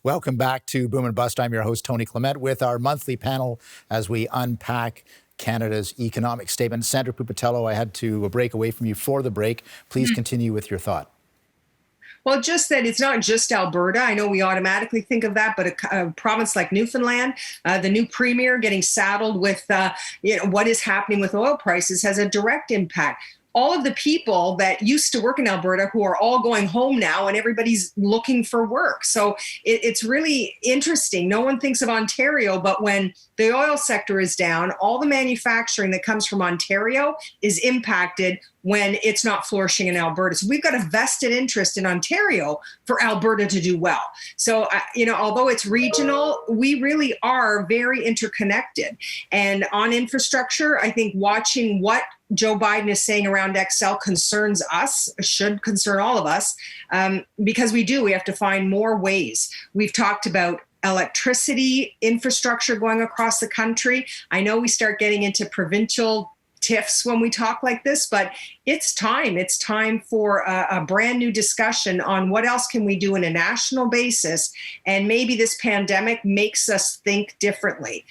Welcome back to Boom and Bust. I'm your host, Tony Clement, with our monthly panel as we unpack Canada's economic statement. Sandra Pupatello, I had to break away from you for the break. Please continue with your thought. Well, just that it's not just Alberta. I know we automatically think of that, but a province like Newfoundland, the new premier getting saddled with what is happening with oil prices has a direct impact. All of the people that used to work in Alberta who are all going home now, and everybody's looking for work. So it's really interesting. No one thinks of Ontario, but when the oil sector is down, all the manufacturing that comes from Ontario is impacted when it's not flourishing in Alberta. So we've got a vested interest in Ontario for Alberta to do well. So, although it's regional, we really are very interconnected. And on infrastructure, I think watching what Joe Biden is saying around XL concerns us, should concern all of us, because we have to find more ways. We've talked about electricity infrastructure going across the country. I know we start getting into provincial tiffs when we talk like this, but it's time. It's time for a brand new discussion on what else can we do on a national basis. And maybe this pandemic makes us think differently.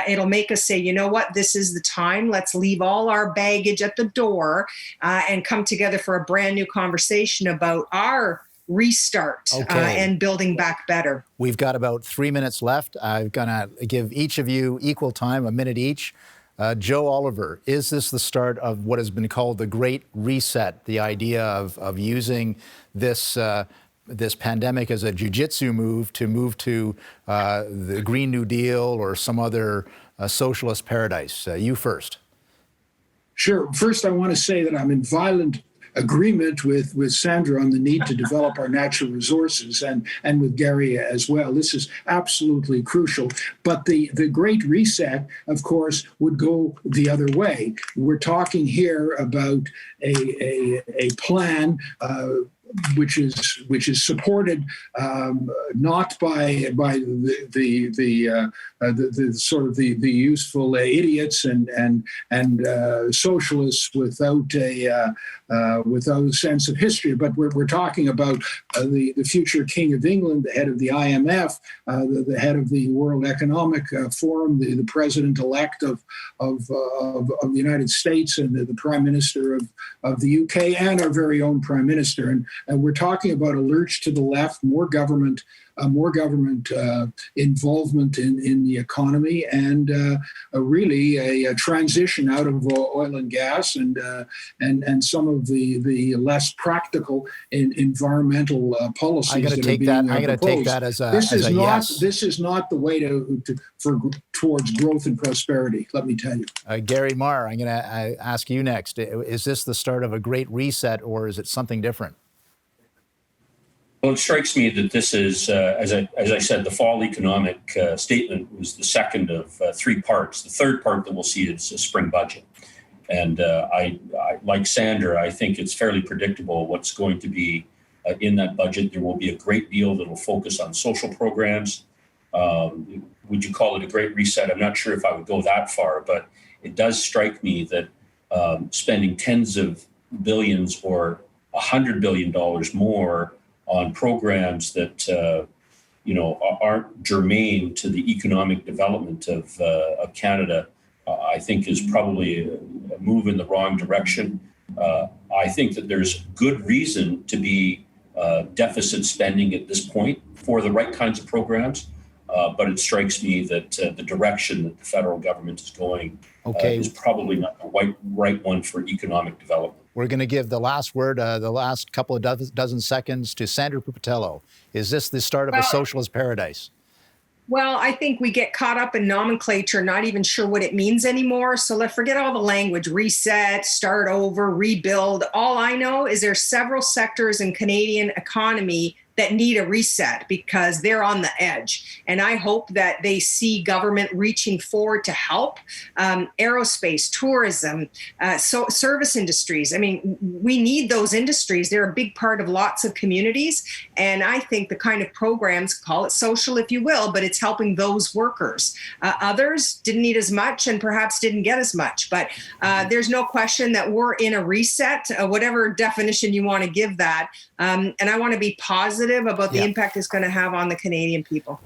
It'll make us say, you know what, this is the time. Let's leave all our baggage at the door and come together for a brand new conversation about our restart and building back better. We've got about 3 minutes left. I'm going to give each of you equal time, a minute each. Joe Oliver, is this the start of what has been called the Great Reset, the idea of using this this pandemic as a jiu-jitsu move to the Green New Deal or some other socialist paradise? You first. Sure. First, I want to say that I'm in violent agreement with Sandra on the need to develop our natural resources and with Gary as well. This is absolutely crucial. But the Great Reset, of course, would go the other way. We're talking here about a plan which is supported not by the sort of the useful idiots and socialists without a sense of history, but we're talking about the future King of England, the head of the IMF, the head of the World Economic Forum, the president-elect of the United States, and the Prime Minister of the UK, and our very own Prime Minister. And we're talking about a lurch to the left, more government involvement in the economy, and really a transition out of oil and gas and some of the less practical environmental policies. I'm going to take that as a yes. This is not the way towards growth and prosperity. Let me tell you. Gary Marr, I'm going to ask you next. Is this the start of a great reset, or is it something different? Well, it strikes me that this is, as I said, the fall economic statement was the second of three parts. The third part that we'll see is a spring budget. And I like Sandra, I think it's fairly predictable what's going to be in that budget. There will be a great deal that will focus on social programs. Would you call it a great reset? I'm not sure if I would go that far, but it does strike me that spending tens of billions or $100 billion more on programs that aren't germane to the economic development of Canada, I think is probably a move in the wrong direction. I think that there's good reason to be deficit spending at this point for the right kinds of programs, but it strikes me that the direction that the federal government is going is probably not the right one for economic development. We're going to give the last word, the last couple of dozen seconds, to Sandra Pupatello. Is this the start of a socialist paradise? Well, I think we get caught up in nomenclature, not even sure what it means anymore. So let's forget all the language, reset, start over, rebuild. All I know is there's several sectors in Canadian economy that need a reset because they're on the edge. And I hope that they see government reaching forward to help. Aerospace, tourism, service industries. I mean, we need those industries. They're a big part of lots of communities. And I think the kind of programs, call it social if you will, but it's helping those workers. Others didn't need as much and perhaps didn't get as much. But there's no question that we're in a reset, whatever definition you want to give that. And I want to be positive positive about the Yeah. impact it's going to have on the Canadian people.